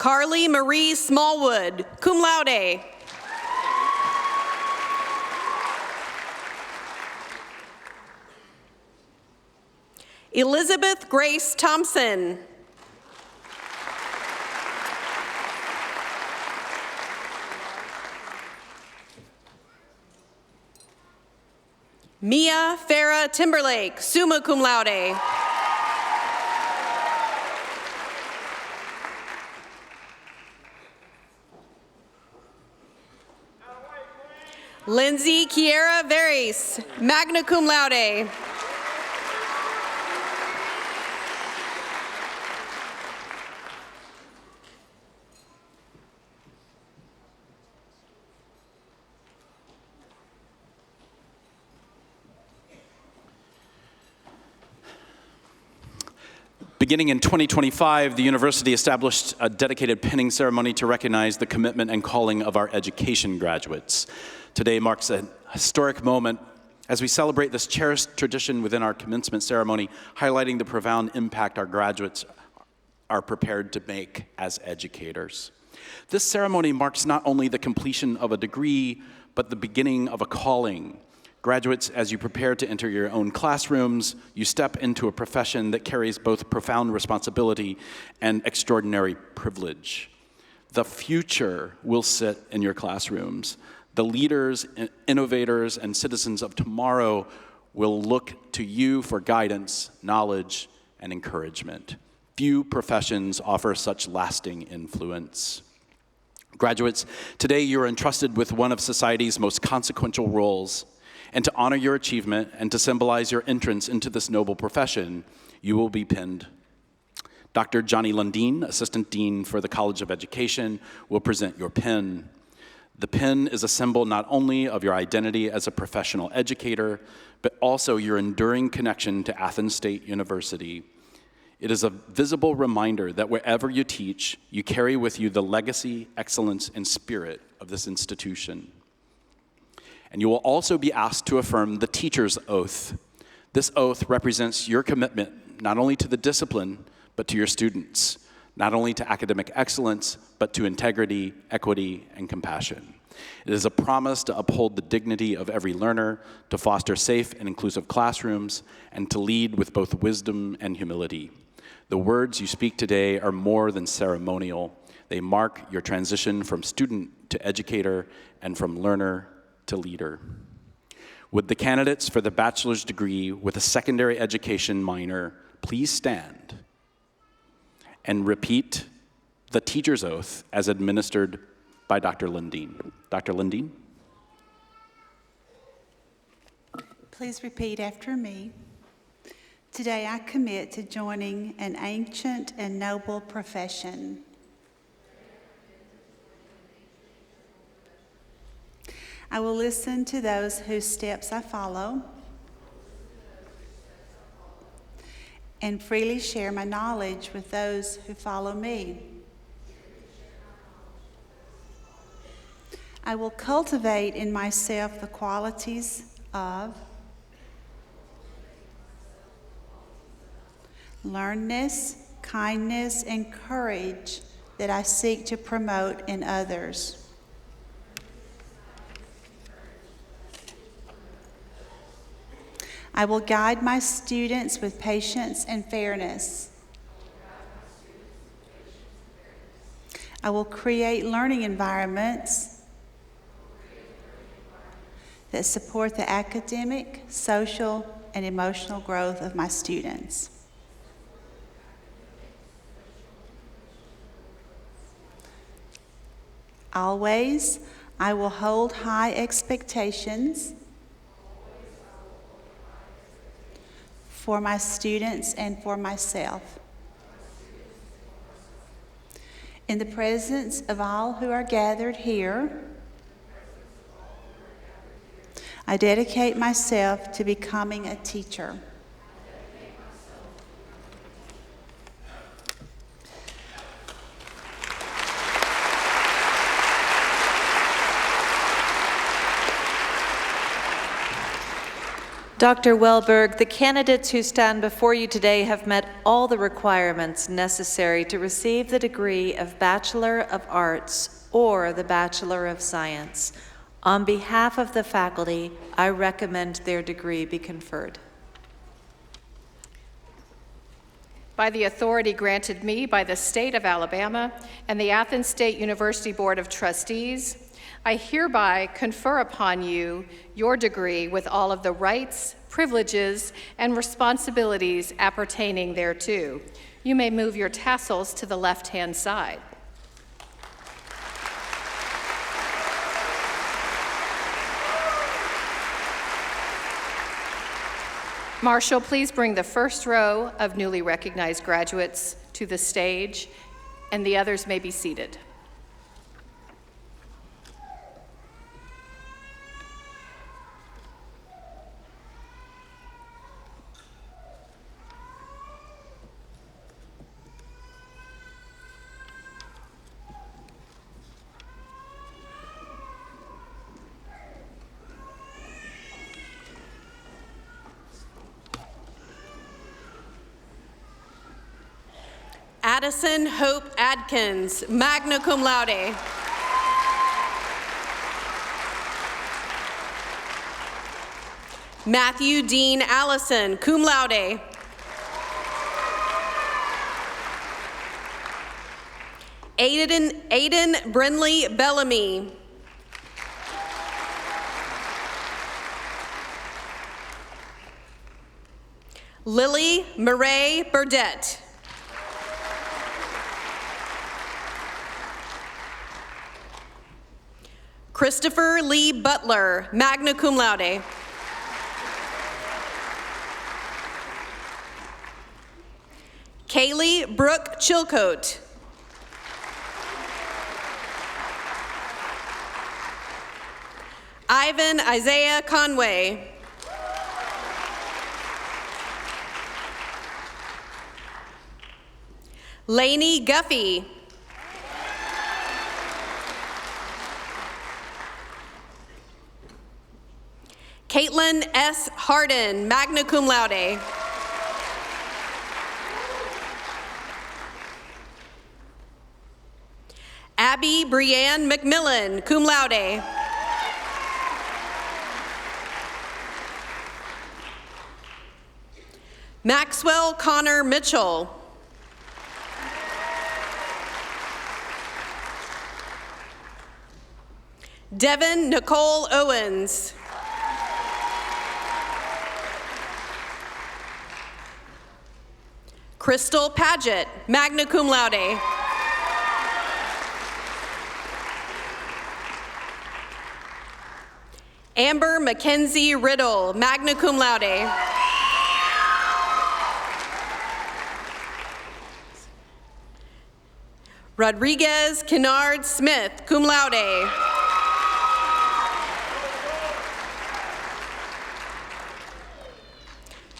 Carly Marie Smallwood, cum laude. Elizabeth Grace Thompson. Mia Farah Timberlake, summa cum laude. Lindsay Kiera Veris, magna cum laude. Beginning in 2025, the university established a dedicated pinning ceremony to recognize the commitment and calling of our education graduates. Today marks a historic moment as we celebrate this cherished tradition within our commencement ceremony, highlighting the profound impact our graduates are prepared to make as educators. This ceremony marks not only the completion of a degree, but the beginning of a calling. Graduates, as you prepare to enter your own classrooms, you step into a profession that carries both profound responsibility and extraordinary privilege. The future will sit in your classrooms. The leaders, innovators, and citizens of tomorrow will look to you for guidance, knowledge, and encouragement. Few professions offer such lasting influence. Graduates, today you are entrusted with one of society's most consequential roles. And to honor your achievement and to symbolize your entrance into this noble profession, you will be pinned. Dr. Johnny Lundeen, Assistant Dean for the College of Education, will present your pin. The pin is a symbol not only of your identity as a professional educator, but also your enduring connection to Athens State University. It is a visible reminder that wherever you teach, you carry with you the legacy, excellence, and spirit of this institution. And you will also be asked to affirm the teacher's oath. This oath represents your commitment not only to the discipline, but to your students, not only to academic excellence, but to integrity, equity, and compassion. It is a promise to uphold the dignity of every learner, to foster safe and inclusive classrooms, and to lead with both wisdom and humility. The words you speak today are more than ceremonial. They mark your transition from student to educator and from learner to leader. Would the candidates for the bachelor's degree with a secondary education minor please stand and repeat the teacher's oath as administered by Dr. Lundeen. Dr. Lundeen? Please repeat after me. Today I commit to joining an ancient and noble profession. I will listen to those whose steps I follow and freely share my knowledge with those who follow me. I will cultivate in myself the qualities of learnedness, kindness, and courage that I seek to promote in others. I will guide my students with patience and fairness. I will create learning environments that support the academic, social, and emotional growth of my students. Always, I will hold high expectations for my students and for myself. In the presence of all who are gathered here, I dedicate myself to becoming a teacher. Dr. Welberg, the candidates who stand before you today have met all the requirements necessary to receive the degree of Bachelor of Arts or the Bachelor of Science. On behalf of the faculty, I recommend their degree be conferred. By the authority granted me by the state of Alabama and the Athens State University Board of Trustees, I hereby confer upon you your degree with all of the rights, privileges, and responsibilities appertaining thereto. You may move your tassels to the left-hand side. Marshall, please bring the first row of newly recognized graduates to the stage, and the others may be seated. Addison Hope Adkins, magna cum laude. Matthew Dean Allison, cum laude. Aiden Brinley Bellamy. Lily Murray Burdette. Christopher Lee Butler, magna cum laude. Kaylee Brooke Chilcote. Ivan Isaiah Conway. Lainey Guffey. Caitlin S. Harden, magna cum laude. Abby Brianne McMillan, cum laude. Maxwell Connor Mitchell. Devin Nicole Owens. Crystal Paget, magna cum laude. Amber Mackenzie Riddle, magna cum laude. Rodriguez Kennard Smith, cum laude.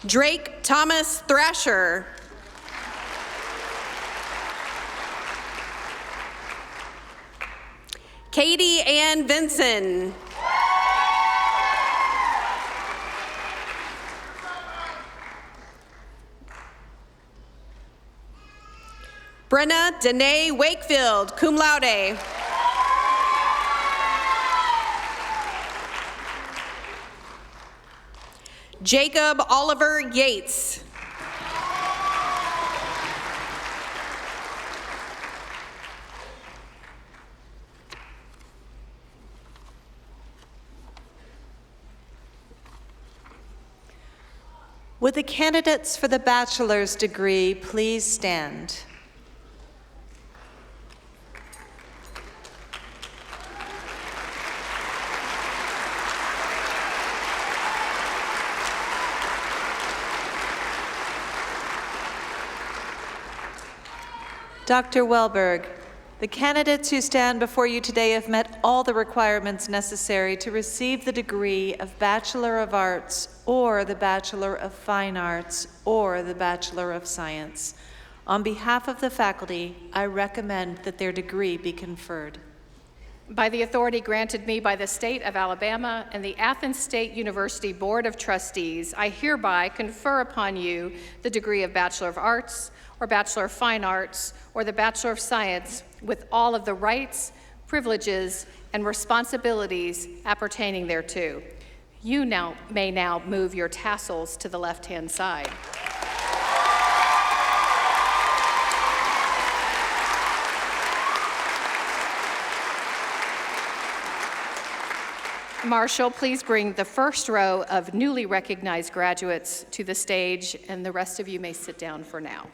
Drake Thomas Thrasher. Katie Ann Vinson. Brenna Danae Wakefield, cum laude. Jacob Oliver Yates. Would the candidates for the bachelor's degree please stand? Dr. Welberg, the candidates who stand before you today have met all the requirements necessary to receive the degree of Bachelor of Arts or the Bachelor of Fine Arts or the Bachelor of Science. On behalf of the faculty, I recommend that their degree be conferred. By the authority granted me by the State of Alabama and the Athens State University Board of Trustees, I hereby confer upon you the degree of Bachelor of Arts or Bachelor of Fine Arts or the Bachelor of Science with all of the rights, privileges, and responsibilities appertaining thereto. You may now move your tassels to the left-hand side. Marshall, please bring the first row of newly recognized graduates to the stage, and the rest of you may sit down for now.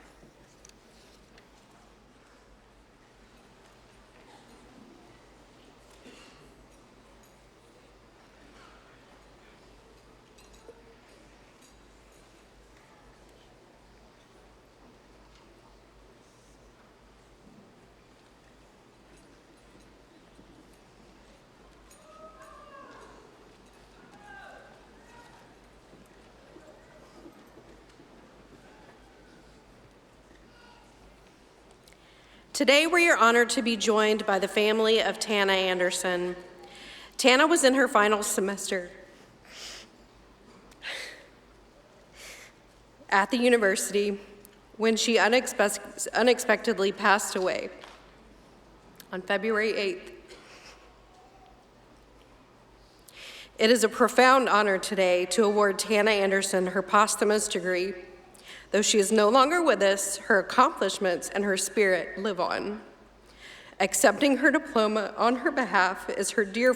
Today, we are honored to be joined by the family of Tana Anderson. Tana was in her final semester at the university when she unexpectedly passed away on February 8th. It is a profound honor today to award Tana Anderson her posthumous degree. Though she is no longer with us, her accomplishments and her spirit live on. Accepting her diploma on her behalf is her dear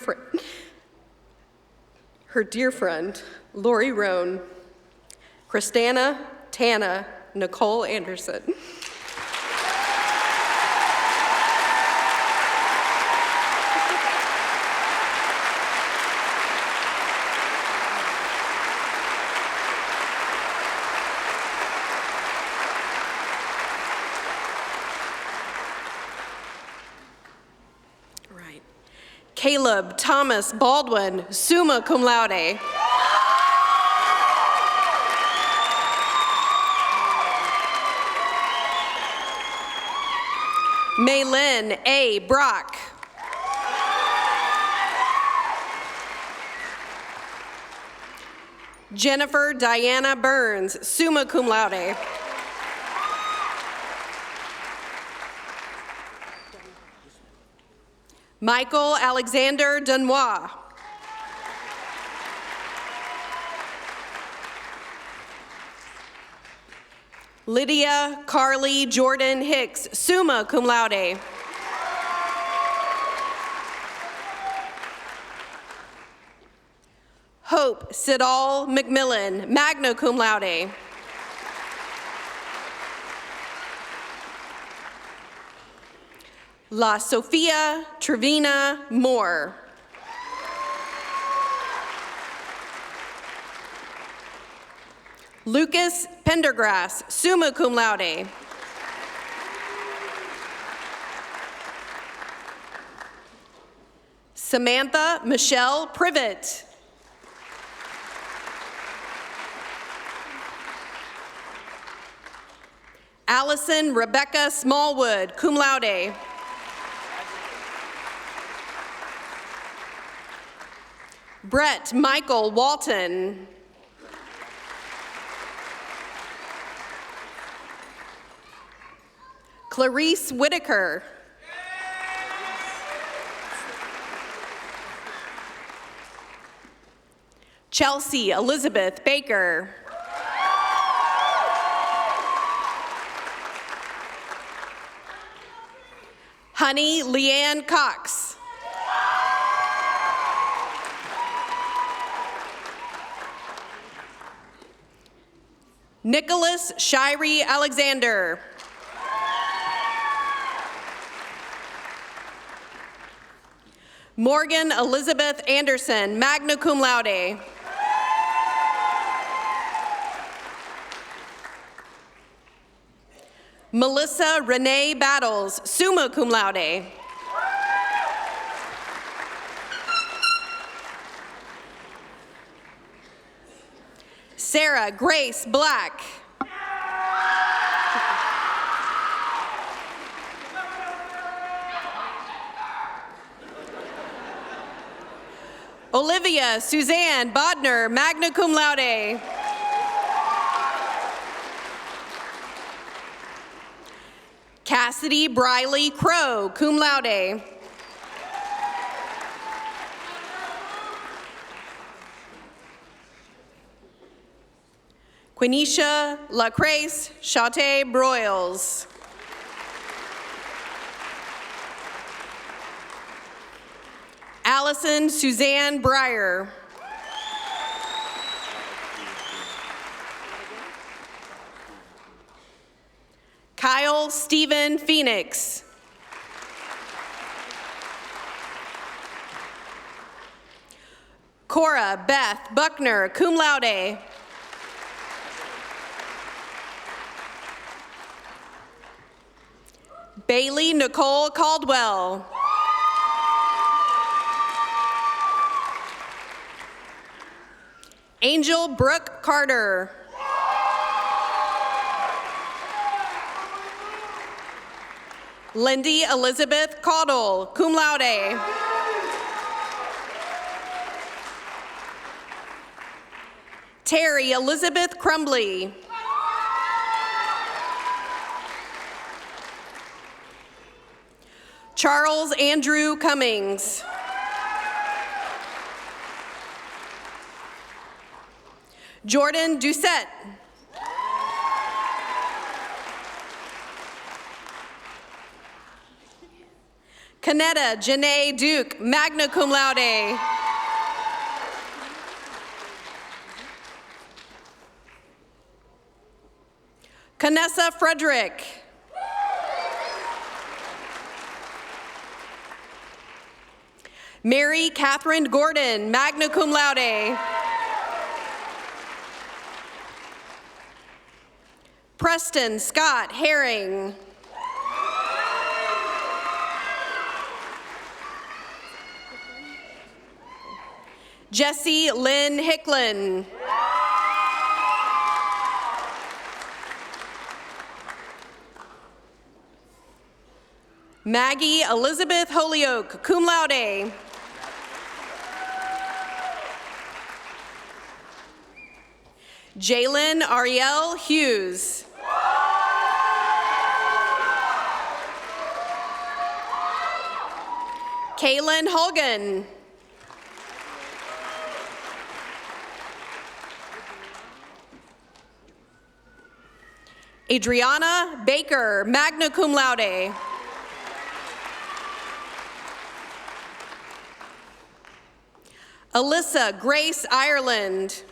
friend, Lori Roan, Christana Tana Nicole Anderson. Caleb Thomas Baldwin, summa cum laude. Maylin A. Brock. Jennifer Diana Burns, summa cum laude. Michael Alexander Dunois. Lydia Carly Jordan Hicks, summa cum laude. Hope Sidal McMillan, magna cum laude. La Sofia Trevina Moore. Lucas Pendergrass, summa cum laude. Samantha Michelle Privet. Allison Rebecca Smallwood, cum laude. Brett Michael Walton. Clarice Whitaker. Chelsea Elizabeth Baker. Honey Leanne Cox. Nicholas Shirey Alexander. Morgan Elizabeth Anderson, magna cum laude. Melissa Renee Battles, summa cum laude. Sarah Grace Black. Olivia Suzanne Bodner, magna cum laude. Cassidy Briley Crow, cum laude. Quenisha Lacrace Chate Broyles. Allison Suzanne Breyer. Kyle Stephen Phoenix. Cora Beth Buckner, cum laude. Bailey Nicole Caldwell. Angel Brooke Carter. Lindy Elizabeth Caudle, cum laude. Terry Elizabeth Crumbly. Charles Andrew Cummings. Jordan Doucette. Kanetta Janae Duke, magna cum laude. Kanessa Frederick. Mary Catherine Gordon, magna cum laude. Preston Scott Herring. Jessie Lynn Hicklin. Maggie Elizabeth Holyoke, cum laude. Jalen Ariel Hughes. Kaylin Hogan. Adriana Baker, magna cum laude. Alyssa Grace Ireland.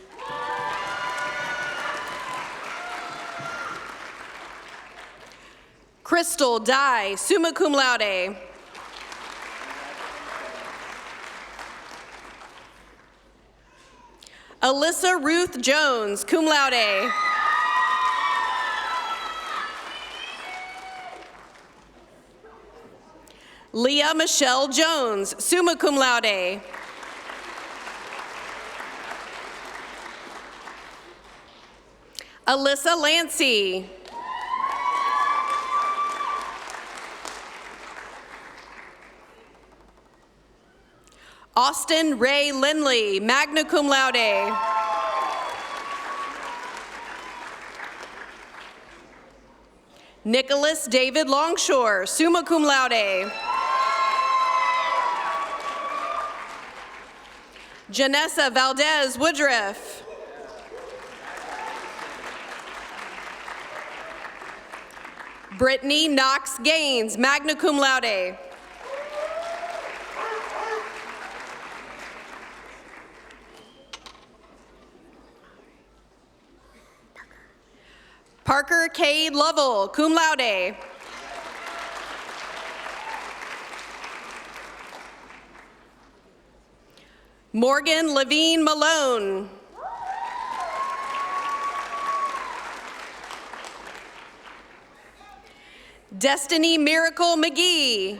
Crystal Dye, summa cum laude. Alyssa Ruth Jones, cum laude. Leah Michelle Jones, summa cum laude. Alyssa Lancey. Austin Ray Lindley, magna cum laude. Nicholas David Longshore, summa cum laude. Janessa Valdez Woodruff. Brittany Knox Gaines, magna cum laude. Parker Cade Lovell, cum laude. Morgan Levine Malone. Destiny Miracle McGee.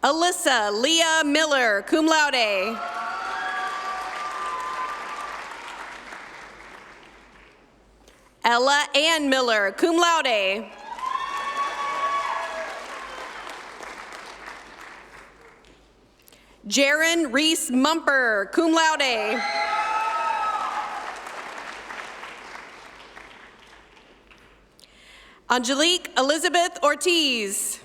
Alyssa Leah Miller, cum laude. Ella Ann Miller, cum laude. Jaron Reese Mumper, cum laude. Angelique Elizabeth Ortiz.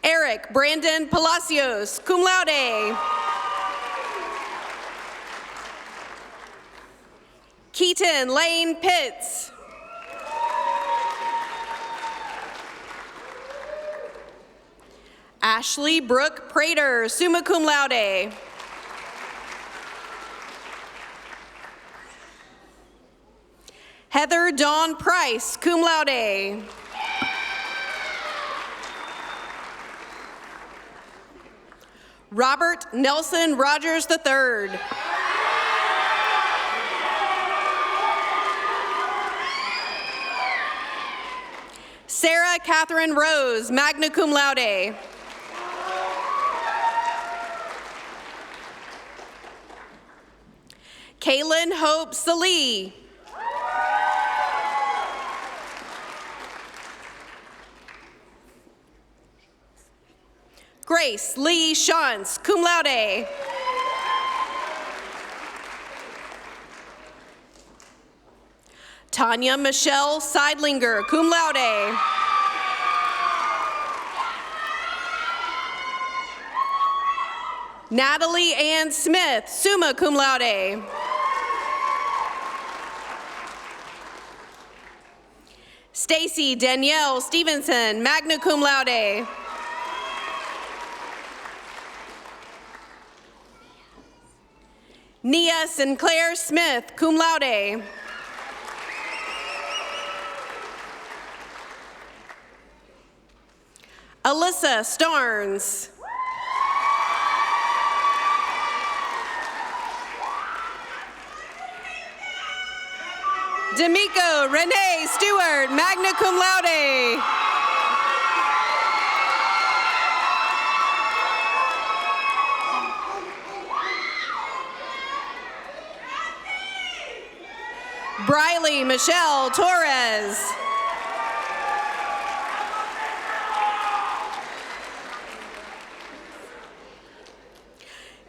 Eric Brandon Palacios, cum laude. Keaton Lane Pitts. Ashley Brooke Prater, summa cum laude. Heather Dawn Price, cum laude. Robert Nelson Rogers III. Sarah Catherine Rose, magna cum laude. Kaylin Hope Salee. Grace Lee Shantz, cum laude. Tanya Michelle Seidlinger, cum laude. Natalie Ann Smith, summa cum laude. Stacy Danielle Stevenson, magna cum laude. Nia Sinclair Smith, cum laude. Alyssa Starnes. D'Amico Renee Stewart, magna cum laude. Briley Michelle Torres.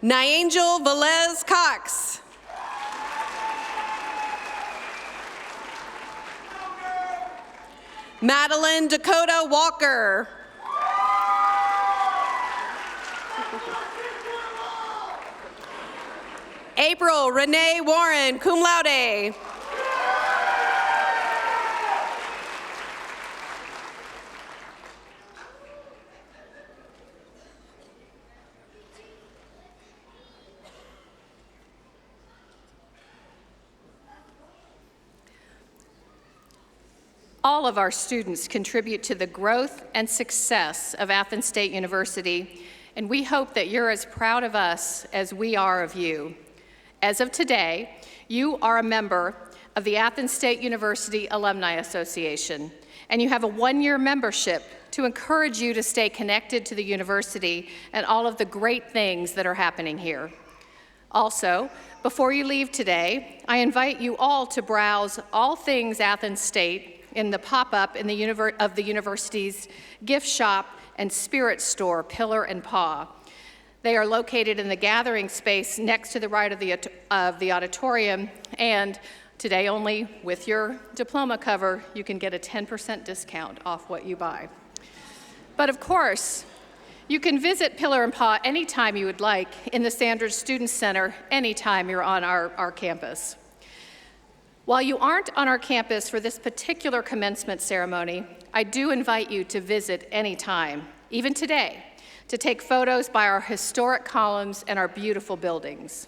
Nyangel Velez Cox. Madeline Dakota Walker. April Renee Warren, cum laude. All of our students contribute to the growth and success of Athens State University, and we hope that you're as proud of us as we are of you. As of today, you are a member of the Athens State University Alumni Association, and you have a one-year membership to encourage you to stay connected to the university and all of the great things that are happening here. Also, before you leave today, I invite you all to browse all things Athens State in the pop-up of the university's gift shop and spirit store, Pillar and Paw. They are located in the gathering space next to the right of the auditorium, and today only with your diploma cover, you can get a 10% discount off what you buy. But of course, you can visit Pillar and Paw anytime you would like in the Sanders Student Center anytime you're on our campus. While you aren't on our campus for this particular commencement ceremony, I do invite you to visit anytime, even today, to take photos by our historic columns and our beautiful buildings.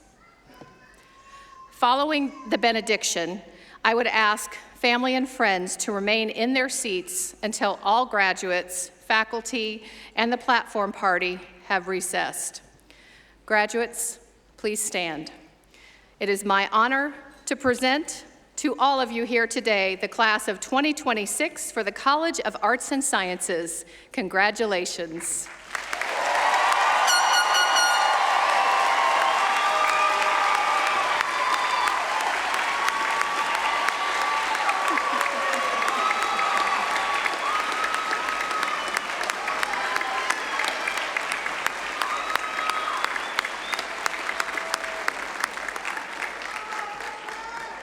Following the benediction, I would ask family and friends to remain in their seats until all graduates, faculty, and the platform party have recessed. Graduates, please stand. It is my honor to present to all of you here today the class of 2026 for the College of Arts and Sciences. Congratulations.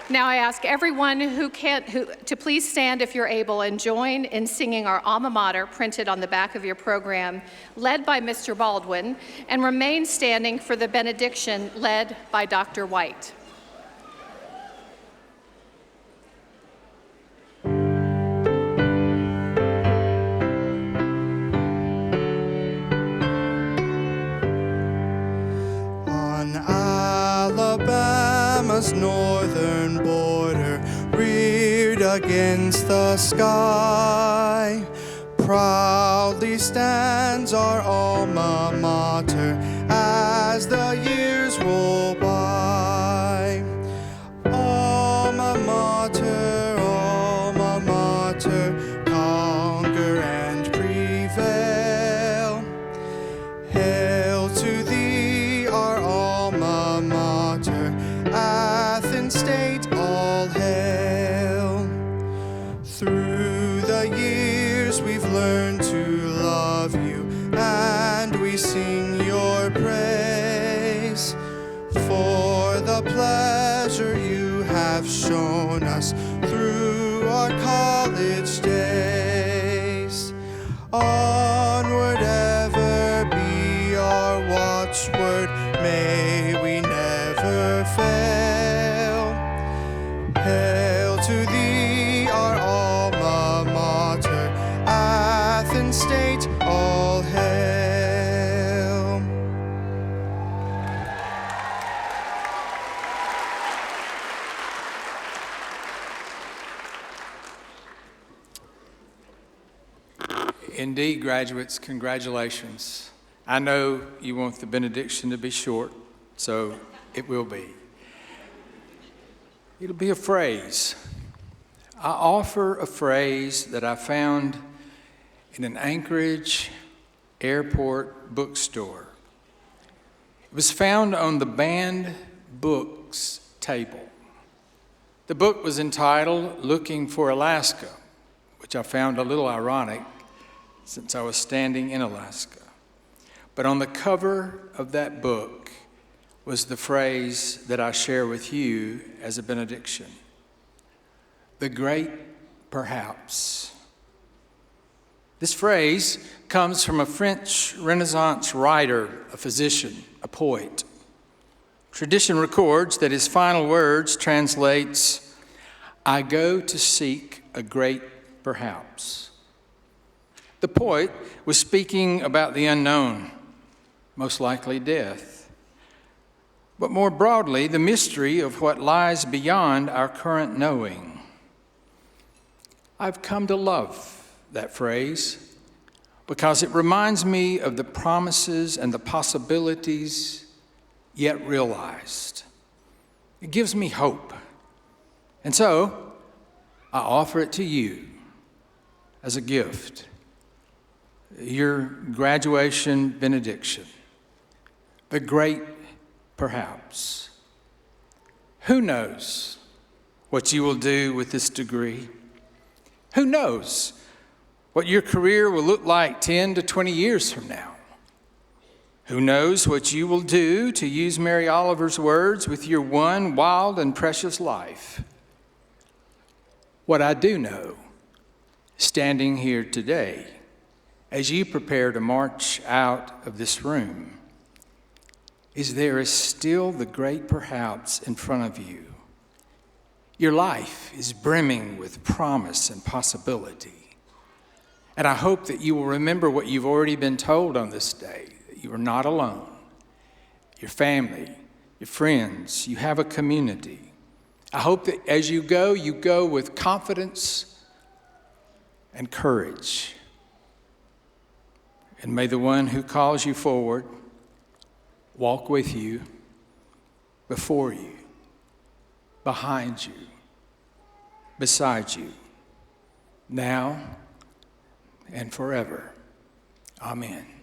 Now I ask everyone to please stand if you're able and join in singing our alma mater printed on the back of your program, led by Mr. Baldwin, and remain standing for the benediction led by Dr. White. On Alabama's northern border, reared against the sky, proudly stands our alma mater as the years roll by. Alma mater, conquer and prevail. Hail to thee, our alma mater, Athens State, all hail. Through the years we've learned to love you, and we sing your praise for the pleasure you have shown us through our college days. Onward ever be our watchword, may we never fail. Hail to thee, our alma mater, Athens State, all hail. Indeed, graduates, congratulations. I know you want the benediction to be short, so it will be. It'll be a phrase. I offer a phrase that I found in an Anchorage airport bookstore. It was found on the banned books table. The book was entitled Looking for Alaska, which I found a little ironic since I was standing in Alaska. But on the cover of that book was the phrase that I share with you as a benediction. The great perhaps. This phrase comes from a French Renaissance writer, a physician, a poet. Tradition records that his final words translates, I go to seek a great perhaps. The poet was speaking about the unknown, most likely death, but more broadly, the mystery of what lies beyond our current knowing. I've come to love that phrase because it reminds me of the promises and the possibilities yet realized. It gives me hope. And so, I offer it to you as a gift. Your graduation benediction, the great perhaps. Who knows what you will do with this degree? Who knows what your career will look like 10 to 20 years from now? Who knows what you will do, to use Mary Oliver's words, with your one wild and precious life? What I do know, standing here today, as you prepare to march out of this room, is there is still the great perhaps in front of you. Your life is brimming with promise and possibility. And I hope that you will remember what you've already been told on this day, that you are not alone. Your family, your friends, you have a community. I hope that as you go with confidence and courage. And may the one who calls you forward walk with you, before you, behind you, beside you, now and forever. Amen.